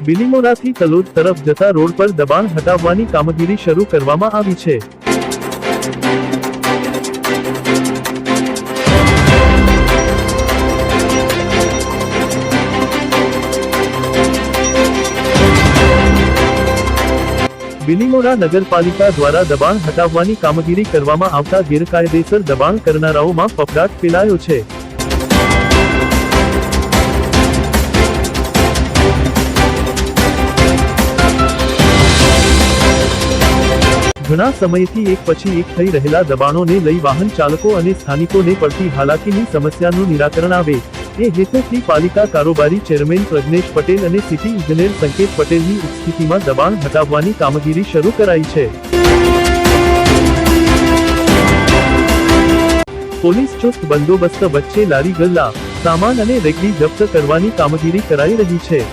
બિલીમોરાથી તલોદ તરફ જતા રોડ પર દબાણ હટાવવાની કામગીરી શરૂ કરવામાં આવી છે। બિલીમોરા નગરપાલિકા દ્વારા દબાણ હટાવવાની કામગીરી કરવામાં આવતા ગેરકાયદેસર દબાણ કરનારાઓમાં ફફડાટ ફેલાયો છે। ઘણા સમયથી એક પછી એક થઈ રહેલા દબાણોને લઈ વાહન ચાલકો અને સ્થાનિકોને પડતી હાલાકીની સમસ્યાનું નિરાકરણ આવે એ હેતુથી પાલિકા કારોબારી ચેરમેન પ્રજ્ઞેશ પટેલ અને સિટી ઇજનેર સંકેત પટેલની ઉપસ્થિતિમાં દબાણ હટાવવાની કામગીરી શરૂ કરાઈ છે। પોલીસ ચુસ્ત બંદોબસ્ત વચ્ચે લારી ગલ્લા, સામાન અને રેકડી જપ્ત કરવાની કામગીરી કરાઈ રહી છે।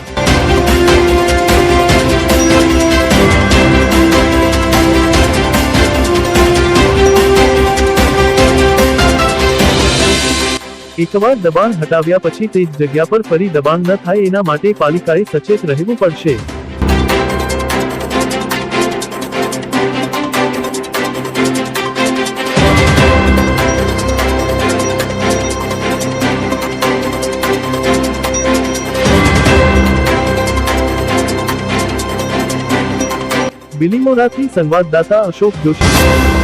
એકવાર દબાણ હટાવ્યા પછી તે જ જગ્યા પર ફરી દબાણ ન થાય એના માટે પાલિકાએ સચેત રહેવું પડશે। બિલીમોરાથી સંવાદદાતા અશોક જોશી।